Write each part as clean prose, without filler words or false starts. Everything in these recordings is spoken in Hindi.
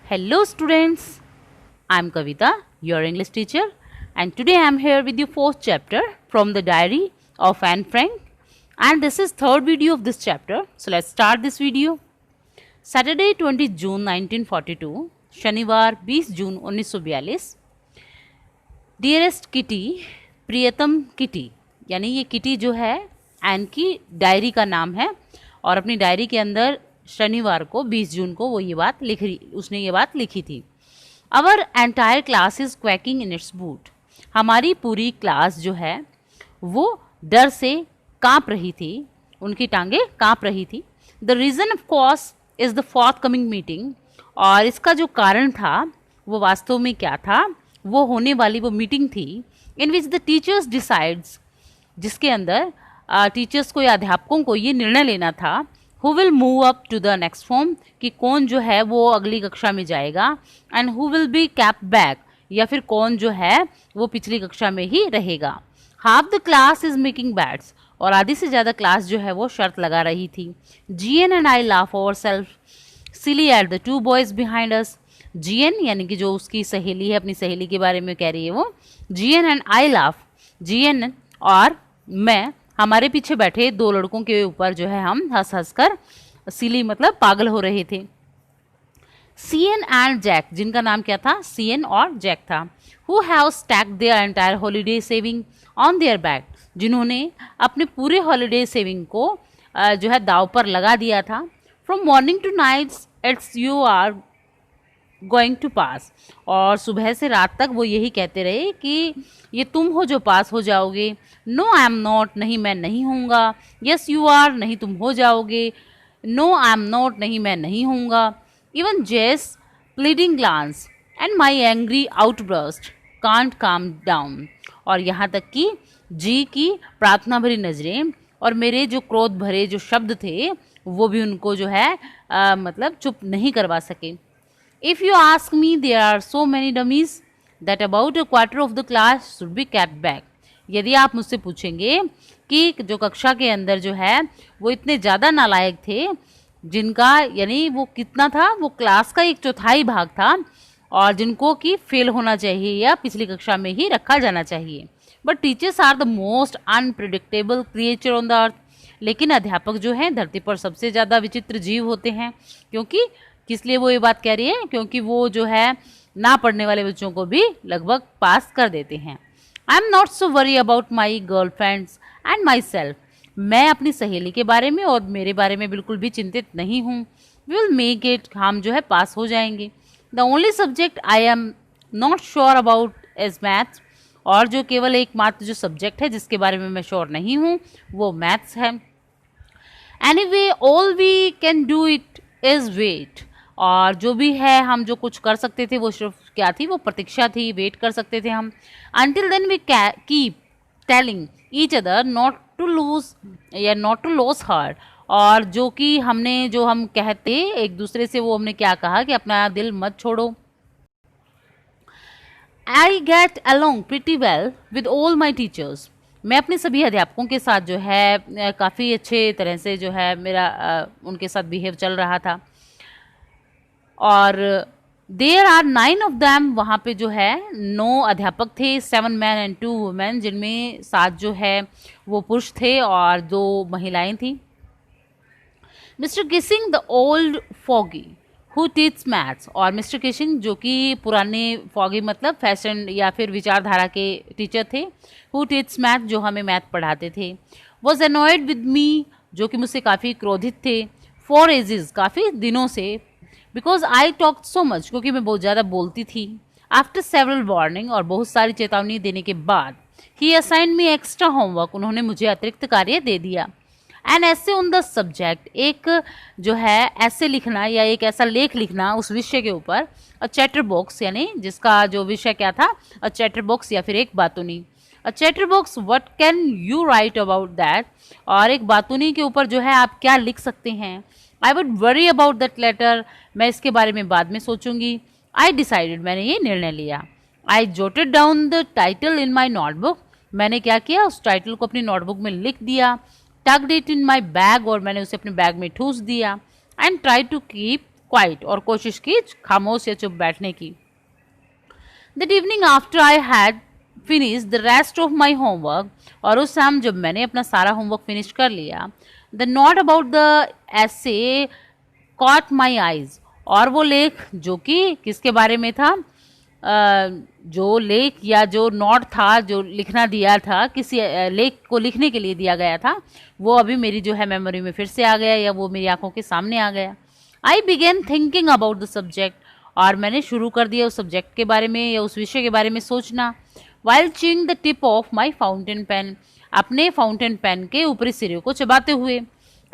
Hello students, I am Kavita, your English teacher, and today I am here with the fourth chapter from the diary of Anne Frank, and this is third video of this chapter. So let's start this video. Saturday 20 June 1942, शनिवार 20 जून 1942. डियरेस्ट किटी, प्रियतम किटी, यानी ये किटी जो है एन की डायरी का नाम है और अपनी डायरी के अंदर शनिवार को 20 जून को उसने ये बात लिखी थी. Our entire class is quacking in its boot. हमारी पूरी क्लास जो है वो डर से कांप रही थी, उनकी टांगे कांप रही थी. The reason of course is the fourth coming meeting. और इसका जो कारण था वो वास्तव में क्या था, वो होने वाली वो मीटिंग थी इन विच द टीचर्स डिसाइड्स, जिसके अंदर टीचर्स को या अध्यापकों को ये निर्णय लेना था who will move up to the next form, कि कौन जो है वो अगली कक्षा में जाएगा, and who will be kept back, या फिर कौन जो है वो पिछली कक्षा में ही रहेगा. Half the class is making bats, और आधी से ज़्यादा क्लास जो है वो शर्त लगा रही थी. GN and I laugh ourselves silly at the two boys behind us. GN यानी कि जो उसकी सहेली है, अपनी सहेली के बारे में कह रही है वो. GN and I laugh, GN और मैं हमारे पीछे बैठे दो लड़कों के ऊपर जो है हम हंस हंस कर सिली मतलब पागल हो रहे थे. सीएन एंड जैक, जिनका नाम क्या था, सीएन और जैक था. Who have stacked their entire holiday saving on their back, जिन्होंने अपने पूरे हॉलीडे सेविंग को जो है दाव पर लगा दिया था. From morning to nights it's you are going to pass, और सुबह से रात तक वो यही कहते रहे कि ये तुम हो जो पास हो जाओगे. नो आई एम नॉट, नहीं मैं नहीं होऊंगा. यस यू आर, नहीं तुम हो जाओगे. नो आई एम नॉट, नहीं मैं नहीं होऊंगा. Even Jess pleading glances and my angry outburst can't calm down, और यहाँ तक कि जी की प्रार्थना भरी नज़रें और मेरे जो क्रोध भरे जो शब्द थे वो भी उनको जो है मतलब चुप नहीं करवा सके. If you ask me, there are so many dummies that about a quarter of the class should be kept back. यदि आप मुझसे पूछेंगे कि जो कक्षा के अंदर जो है वो इतने ज़्यादा नालायक थे, जिनका यानी वो कितना था, वो क्लास का 1/4 भाग था, और जिनको कि फेल होना चाहिए या पिछली कक्षा में ही रखा जाना चाहिए. But teachers are the most unpredictable creature on the earth. लेकिन अध्यापक जो हैं धरती पर सबसे ज़्यादा विचित्र जीव होते हैं. क्योंकि किस लिए वो ये बात कह रही है, क्योंकि वो जो है ना पढ़ने वाले बच्चों को भी लगभग पास कर देते हैं. I am not so worry about my girl friends and my self. मैं अपनी सहेली के बारे में और मेरे बारे में बिल्कुल भी चिंतित नहीं हूँ. वी विल मेक इट, हम जो है पास हो जाएंगे. The only subject I am not sure about is maths, और जो केवल एकमात्र जो सब्जेक्ट है जिसके बारे में मैं श्योर नहीं हूँ वो मैथ्स है. Anyway all we can do it is wait, और जो भी है हम जो कुछ कर सकते थे वो सिर्फ क्या थी, वो प्रतीक्षा थी, वेट कर सकते थे हम. Until then we keep telling each other not to lose या नॉट टू लॉस हार्ट, और जो कि हमने जो हम कहते एक दूसरे से वो हमने क्या कहा कि अपना दिल मत छोड़ो. I get along pretty well with all my teachers. मैं अपने सभी अध्यापकों के साथ जो है काफ़ी अच्छे तरह से जो है मेरा उनके साथ बिहेव चल रहा था. और देयर आर 9 ऑफ दैम, वहाँ पे जो है 9 अध्यापक थे, 7 मैन एंड 2 वुमेन, जिनमें 7 जो है वो पुरुष थे और 2 महिलाएं थी. Mister Keesing the old foggy who teach maths, और मिस्टर किसिंग जो कि पुराने फॉगी मतलब फैशन या फिर विचारधारा के टीचर थे, हु टीच मैथ जो हमें मैथ पढ़ाते थे, वॉज अनॉयड विद मी, जो कि मुझसे काफ़ी क्रोधित थे, फॉर एजेस काफ़ी दिनों से, because I talk so much, क्योंकि मैं बहुत ज़्यादा बोलती थी. आफ्टर सेवरल वार्निंग, और बहुत सारी चेतावनी देने के बाद, ही असाइन मी एक्स्ट्रा होमवर्क, उन्होंने मुझे अतिरिक्त कार्य दे दिया. एन ऐसे ऑन द सब्जेक्ट, एक जो है ऐसे लिखना या एक ऐसा लेख लिखना उस विषय के ऊपर. अ चैटर बॉक्स, यानी जिसका जो विषय क्या था, अ चैटर बॉक्स या फिर एक बातूनी. A chatter box, what can you write about that, और एक बातूनी के ऊपर जो है आप क्या लिख सकते हैं. I would worry about that later, मैं इसके बारे में बाद में सोचूंगी. आई डिसाइडेड, मैंने ये निर्णय लिया. I jotted down the title in my notebook, मैंने क्या किया, उस टाइटल को अपनी नोटबुक में लिख दिया. Tucked it in my bag, और मैंने उसे अपने बैग में ठूस दिया. And try to keep quiet, और कोशिश की खामोश या चुप बैठने की। That evening after I had finish the rest of my homework, और उस शाम जब मैंने अपना सारा होमवर्क फिनिश कर लिया, the note about the essay caught my eyes, और वो लेख जो कि किसके बारे में था, जो लेख या जो नोट था जो लिखना दिया था, किसी लेख को लिखने के लिए दिया गया था, वो अभी मेरी जो है मेमोरी में फिर से आ गया, या वो मेरी आंखों के सामने आ गया। I began thinking about the subject, और मैंने शुरू कर दिया उस सब्जेक्ट के बारे में या उस विषय के बारे में सोचना। While chewing the tip of my fountain pen, अपने फाउंटेन पेन के ऊपरी सिरे को चबाते हुए।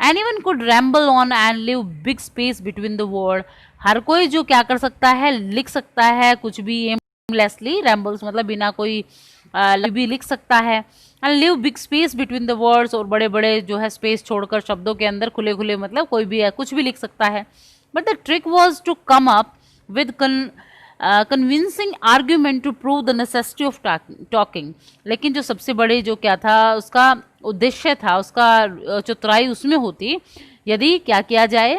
Anyone could ramble on and leave big space between the word, हर कोई जो क्या कर सकता है, लिख सकता है कुछ भी aimlessly, rambles मतलब बिना कोई भी लिख सकता है, and leave big space between the words, और बड़े बड़े जो है स्पेस छोड़कर शब्दों के अंदर खुले खुले मतलब कोई भी है कुछ भी लिख सकता है। But the trick was to come up with convincing argument to prove the necessity of talking, लेकिन जो सबसे बड़े जो क्या था उसका उद्देश्य था, उसका चतुराई उसमें होती यदि क्या किया जाए,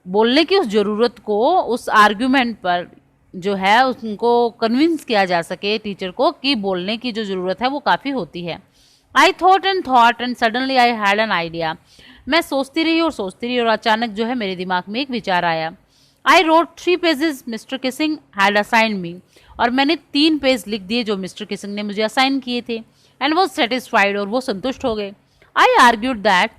बोलने की उस ज़रूरत को उस आर्ग्यूमेंट पर जो है उनको कन्विंस किया जा सके टीचर को कि बोलने की जो ज़रूरत है वो काफ़ी होती है। I thought and suddenly I had an idea, मैं सोचती रही और अचानक जो है मेरे दिमाग में एक विचार आया। I wrote 3 pages Mr Keesing had assign me, और मैंने 3 पेज लिख दिए जो मिस्टर किसिंग ने मुझे असाइन किए थे, एंड वॉज सेटिस्फाइड, और वो संतुष्ट हो गए। I argued that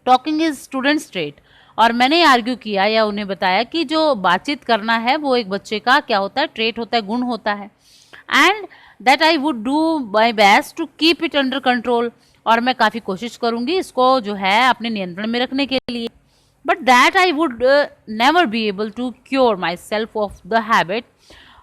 talking is students trait, और मैंने आर्ग्यू किया या उन्हें बताया कि जो बातचीत करना है वो एक बच्चे का क्या होता है, ट्रेट होता है, गुण होता है, and that I would do my best to keep it under control, और मैं काफ़ी कोशिश करूँगी इसको जो है अपने नियंत्रण में रखने के लिए। But that I would never be able to cure myself of the habit,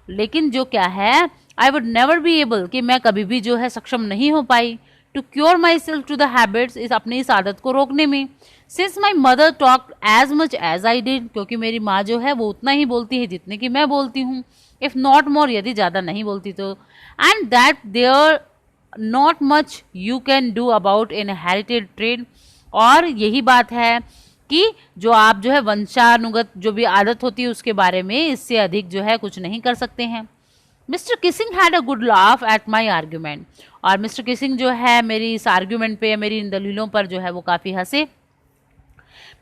लेकिन जो क्या है I would never be able कि मैं कभी भी जो है सक्षम नहीं हो पाई to cure myself to the habits, इस अपनी इस आदत को रोकने में। Since my mother talk as much as I did, क्योंकि मेरी माँ जो है वो उतना ही बोलती है जितने की मैं बोलती हूँ, इफ़ नॉट मोर, यदि ज़्यादा नहीं बोलती तो, and that there not much you can do about inherited trait, और यही बात है कि जो आप जो है वंशानुगत जो भी आदत होती है उसके बारे में इससे अधिक जो है कुछ नहीं कर सकते हैं। Mister Keesing had a good laugh at my argument, और मिस्टर किसिंग जो है मेरी इस आर्ग्यूमेंट पे, मेरी इन दलीलों पर जो है वो काफ़ी हंसे।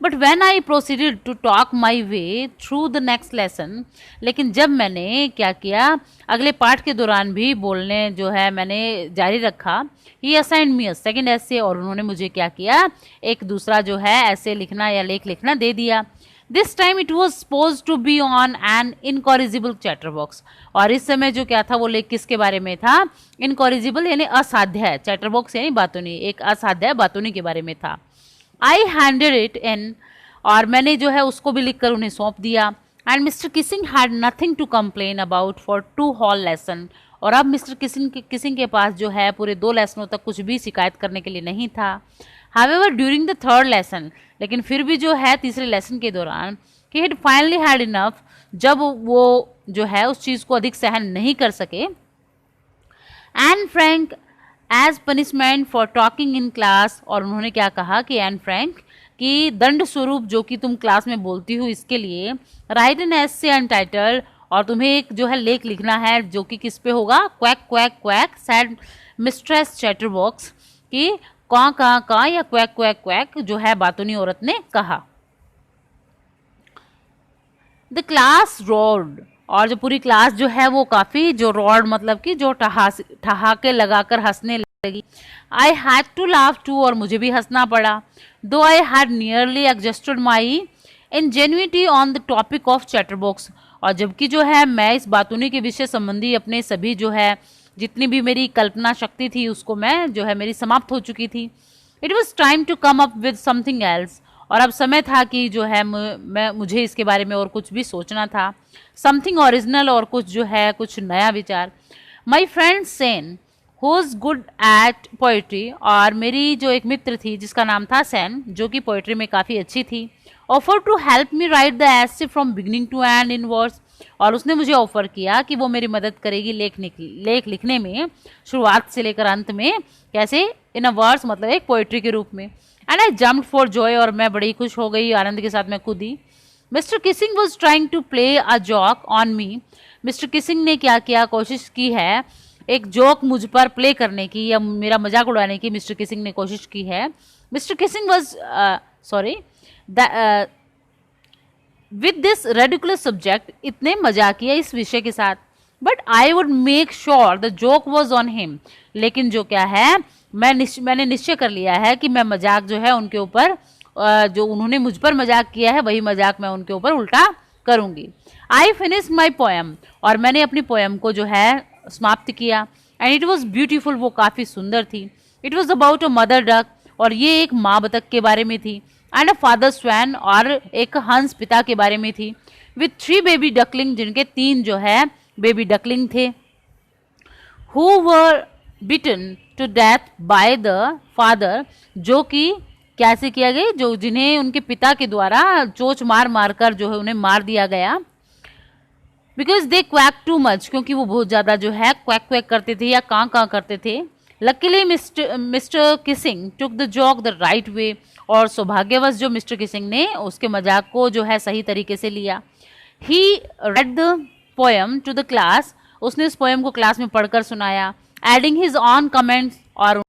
But when I proceeded to talk my way through the next lesson, लेकिन जब मैंने क्या किया अगले पाठ के दौरान भी बोलने जो है मैंने जारी रखा, ही असाइन मी अ सेकेंड ऐसे, और उन्होंने मुझे क्या किया एक दूसरा जो है ऐसे लिखना या लेख लिखना दे दिया। This time it was suppose to be on an incorrigible chatterbox, और इस समय जो क्या था वो लेख किसके बारे में था, इनकॉरिजिबल यानी असाध्य, चैटर बॉक्स यानी बातूनी, एक असाध्य बातूनी के बारे में था। आई हैंडेड इट इन, और मैंने जो है उसको भी लिखकर उन्हें सौंप दिया, and mister Keesing had nothing to complain about for 2 whole lesson, और अब मिस्टर किसिंग के पास जो है पूरे 2 लेसनों तक कुछ भी शिकायत करने के लिए नहीं था। However during the 3rd lesson, लेकिन फिर भी जो है तीसरे लेसन के दौरान, he had finally had enough, जब वो जो है उस चीज़ को अधिक सहन नहीं कर सके, Anne Frank as punishment for talking in class, और उन्होंने क्या कहा कि एन फ्रैंक कि दंड स्वरूप जो कि तुम क्लास में बोलती हो इसके लिए राइट एन एसे अनटाइटल्ड, और तुम्हें एक जो है लेख लिखना है जो कि किस पे होगा, quack quack quack sad mistress chatter box, कि कहाँ या क्वैक क्वैक क्वैक जो है बातूनी औरत ने कहा। द क्लास रोड, और जो पूरी क्लास जो है वो काफ़ी जो रोड मतलब कि जो ठहाके लगाकर हंसने लगी। I had to laugh too, और मुझे भी हंसना पड़ा, though I had nearly adjusted my ingenuity on the topic of chatterbox, और जबकि जो है मैं इस बातूनी के विषय संबंधी अपने सभी जो है जितनी भी मेरी कल्पना शक्ति थी उसको मैं जो है मेरी समाप्त हो चुकी थी। It was time to come up with something else, और अब समय था कि जो है मुझे इसके बारे में और कुछ भी सोचना था, समथिंग ओरिजिनल, और कुछ जो है कुछ नया विचार। My friend Sen who is good at poetry, और मेरी जो एक मित्र थी जिसका नाम था सेन जो कि पोइट्री में काफ़ी अच्छी थी, offer to help me write the essay from beginning to end in words, और उसने मुझे ऑफर किया कि वो मेरी मदद करेगी लेख लिखने में, शुरुआत से लेकर अंत में, कैसे, इन अ वर्ड्स मतलब एक पोइट्री के रूप में। And I jumped for Joy, और मैं बड़ी खुश हो गई, आनंद के साथ मैं कूदी। Mister Keesing was trying to play a joke on me. Mister Keesing ने क्या किया, कोशिश की है एक जोक मुझ पर प्ले करने की या मेरा मजाक उड़ाने की मिस्टर किसिंग ने कोशिश की है। Mister Keesing was sorry with this ridiculous subject, इतने मजाकिया इस विषय के साथ, but I would make sure the joke was on him. लेकिन जो क्या है, मैंने निश्चय कर लिया है कि मैं मजाक जो है उनके ऊपर जो उन्होंने मुझ पर मजाक किया है वही मजाक मैं उनके ऊपर उल्टा करूंगी। आई फिनिश माई पोएम, और मैंने अपनी पोएम को जो है समाप्त किया। एंड इट वॉज ब्यूटीफुल, वो काफ़ी सुंदर थी। It was about a mother duck, और ये एक माँ बतख के बारे में थी। एंड अ फादर स्वैन, और एक हंस पिता के बारे में थी। विथ 3 बेबी डकलिंग, जिनके 3 जो है बेबी डकलिंग थे। Who were bitten to death by the father, जो कि कैसे किया गया, जो जिन्हें उनके पिता के द्वारा चोच मार मार कर जो है उन्हें मार दिया गया। Because they quack too much, क्योंकि वो बहुत ज़्यादा जो है क्वैक क्वैक करते थे या कां कां करते थे। Luckily mister Keesing took the joke the right way, और सौभाग्यवश जो मिस्टर किसिंग ने उसके मजाक को जो है सही तरीके से लिया। He read the poem to the class, उसने इस पोएम को क्लास में पढ़कर सुनाया। एडिंग हिज ऑन कमेंट्स, और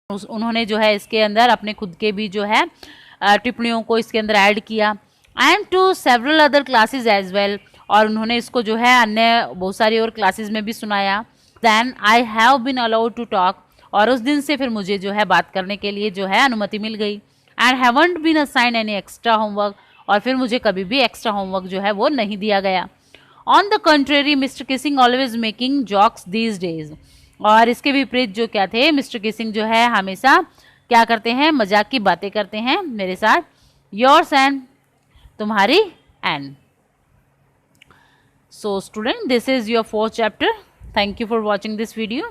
उन्होंने जो है इसके अंदर अपने खुद के भी जो है टिप्पणियों को इसके अंदर ऐड किया। And to several other classes as well, और उन्होंने इसको जो है अन्य बहुत सारी और क्लासेस में भी सुनाया। Then I have been allowed to talk, और उस दिन से फिर मुझे जो है बात करने के लिए जो है अनुमति मिल गई। And haven't been assigned any extra homework, और फिर मुझे कभी भी एक्स्ट्रा होमवर्क जो है वो नहीं दिया गया। On the contrary mister Keesing always making jokes these days, और इसके विपरीत जो क्या थे, मिस्टर किसिंग जो है हमेशा क्या करते हैं, मजाक की बातें करते हैं मेरे साथ। योर्स एंड, तुम्हारी and. So student, this is your 4th chapter. Thank you for watching this video.